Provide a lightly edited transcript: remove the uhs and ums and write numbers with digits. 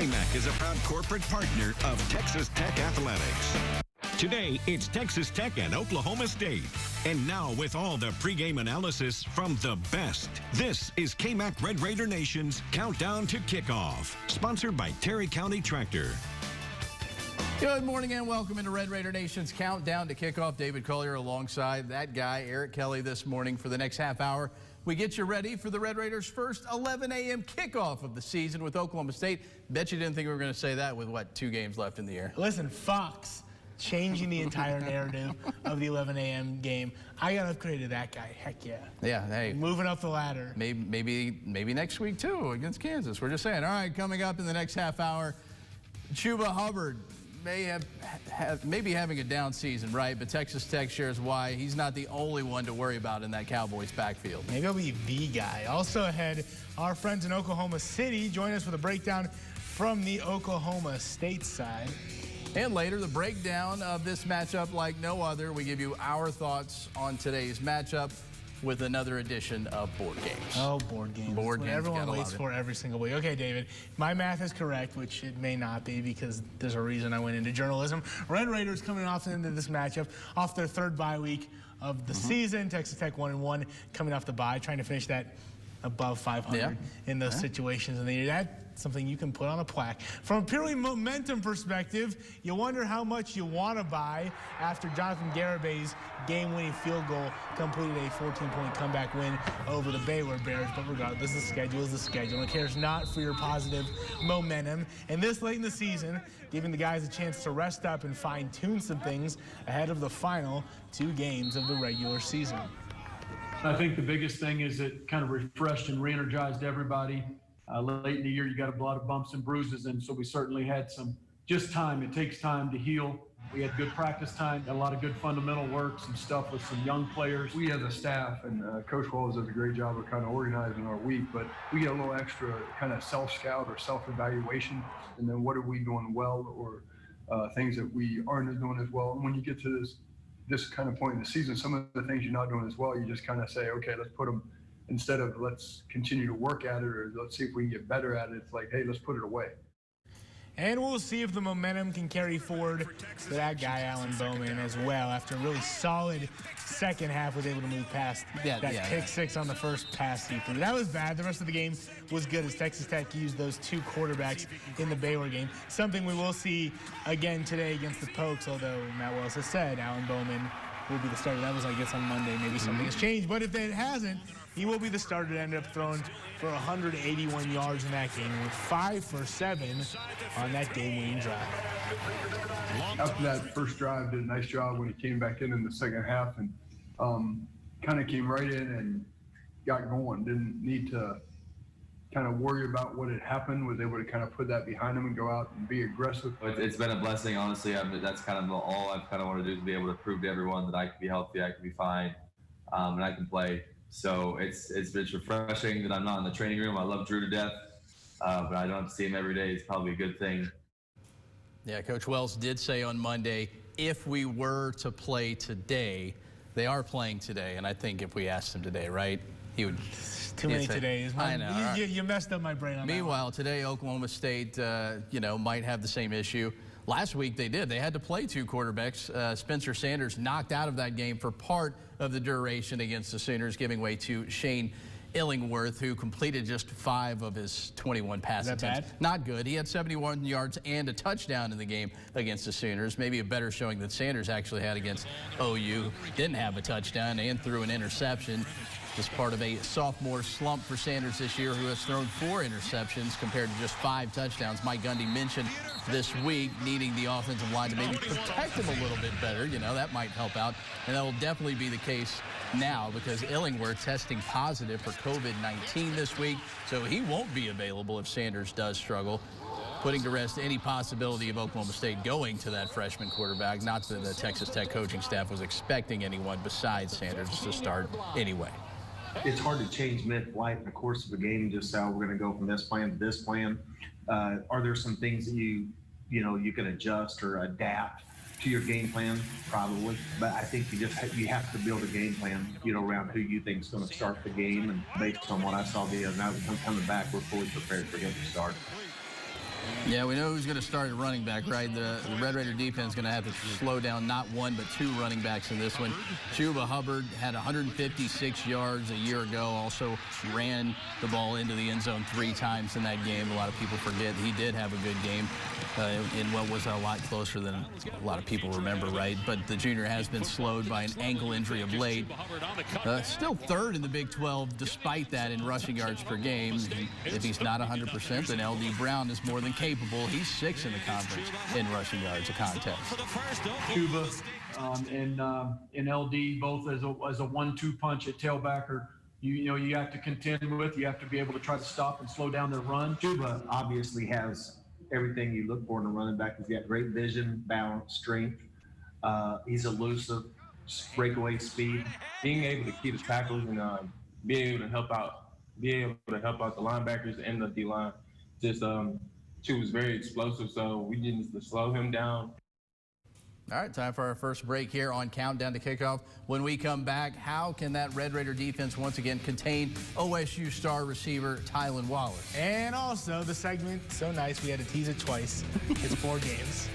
KMAC is a proud corporate partner of Texas Tech Athletics. Today, it's Texas Tech and Oklahoma State. And now, with all the pregame analysis from the best, this is KMAC Red Raider Nation's Countdown to Kickoff, sponsored by Terry County Tractor. Good morning and welcome into Red Raider Nation's Countdown to Kickoff. David Collier alongside that guy, Eric Kelly, this morning for the next half hour. We get you ready for the Red Raiders' first 11 a.m. kickoff of the season with Oklahoma State. Bet you didn't think we were going to say that with, what, 2 games left in the year. Listen, Fox changing the entire narrative of the 11 a.m. game. I got to upgrade to that guy. Heck yeah. Yeah, hey. Moving up the ladder. Maybe next week, too, against Kansas. We're just saying. All right, coming up in the next half hour, Chuba Hubbard maybe having a down season, right? But Texas Tech shares why he's not the only one to worry about in that Cowboys backfield. Maybe he'll be the guy. Also ahead, our friends in Oklahoma City join us with a breakdown from the Oklahoma State side. And later, the breakdown of this matchup like no other. We give you our thoughts on today's matchup with another edition of Board Games. Oh, Board Games. Board Games. Everyone waits for every single week. Okay, David, my math is correct, which it may not be because there's a reason I went into journalism. Red Raiders coming off into this matchup off their third bye week of the season. Texas Tech 1-1 coming off the bye, trying to finish that above 500 in those situations in the year. That's something you can put on a plaque. From a purely momentum perspective, you wonder how much you want to buy after Jonathan Garabay's game-winning field goal completed a 14-point comeback win over the Baylor Bears. But regardless, the schedule is the schedule. It cares not for your positive momentum. And this late in the season, giving the guys a chance to rest up and fine-tune some things ahead of the final 2 games of the regular season. I think the biggest thing is it kind of refreshed and re-energized everybody. Late in the year, you got a lot of bumps and bruises, and so we certainly had some time. It takes time to heal. We had good practice time, a lot of good fundamental work, some stuff with some young players. We as a staff, and Coach Wells does a great job of kind of organizing our week, but we get a little extra kind of self-scout or self-evaluation, and then what are we doing well or things that we aren't doing as well. And when you get to this kind of point in the season, some of the things you're not doing as well, you just kind of say, okay, let's put them, instead of let's continue to work at it or let's see if we can get better at it, it's like, hey, let's put it away. And we'll see if the momentum can carry forward to that guy, Alan Bowman, as well. After a really solid second half, was able to move past that pick 6 on the first pass he threw. That was bad. The rest of the game was good as Texas Tech used those 2 quarterbacks in the Baylor game. Something we will see again today against the Pokes, although Matt Wells has said Alan Bowman will be the starter. That was, I guess, on Monday. Maybe something has changed. But if it hasn't, he will be the starter that ended up throwing for 181 yards in that game with 5 for 7 on that game-winning drive. After that first drive, did a nice job when he came back in the second half and kind of came right in and got going. Didn't need to kind of worry about what had happened, was able to kind of put that behind him and go out and be aggressive. It's been a blessing, honestly. That's kind of all I've kind of wanted to do, is be able to prove to everyone that I can be healthy, I can be fine, and I can play. So it's refreshing that I'm not in the training room. I love Drew to death, but I don't have to see him every day. It's probably a good thing. Yeah, Coach Wells did say on Monday, if we were to play today, they are playing today, and I think if we asked him today, right, he would. Too many todays. I know. You messed up my brain on that. Meanwhile, today Oklahoma State, might have the same issue. Last week they did. They had to play 2 quarterbacks. Spencer Sanders knocked out of that game for part of the duration against the Sooners, giving way to Shane Illingworth, who completed just 5 of his 21 pass attempts. Bad? Not good. He had 71 yards and a touchdown in the game against the Sooners. Maybe a better showing than Sanders actually had against OU. Didn't have a touchdown and threw an interception. Just part of a sophomore slump for Sanders this year, who has thrown 4 interceptions compared to just 5 touchdowns. Mike Gundy mentioned this week needing the offensive line to maybe protect him a little bit better. That might help out. And that will definitely be the case now because Illingworth testing positive for COVID-19 this week. So he won't be available if Sanders does struggle, putting to rest any possibility of Oklahoma State going to that freshman quarterback. Not that the Texas Tech coaching staff was expecting anyone besides Sanders to start anyway. It's hard to change mid-flight in the course of a game, just how we're going to go from this plan to this plan. Are there some things that you can adjust or adapt to your game plan? Probably, but I think you have to build a game plan, around who you think is going to start the game. And based on what I saw the other night, coming back, we're fully prepared for him to start. Yeah, we know who's going to start at running back, right? The Red Raider defense is going to have to slow down not one but two running backs in this one. Chuba Hubbard had 156 yards a year ago, also ran the ball into the end zone 3 times in that game. A lot of people forget he did have a good game in what was a lot closer than a lot of people remember, right? But the junior has been slowed by an ankle injury of late. Still third in the Big 12 despite that in rushing yards per game. If he's not 100%, then L.D. Brown is more than capable. He's 6th in the conference in rushing yards a contest. Cuba and LD both as a 1-2 punch at tailbacker. You know you have to contend with. You have to be able to try to stop and slow down their run. Cuba obviously has everything you look for in a running back. He's got great vision, balance, strength. He's elusive, breakaway speed. Being able to keep the tackles and be able to help out the linebackers and the D-line. She was very explosive, so we needed to slow him down. All right, time for our first break here on Countdown to Kickoff. When we come back, how can that Red Raider defense once again contain OSU star receiver Tylan Wallace? And also the segment, so nice we had to tease it twice. It's 4 games.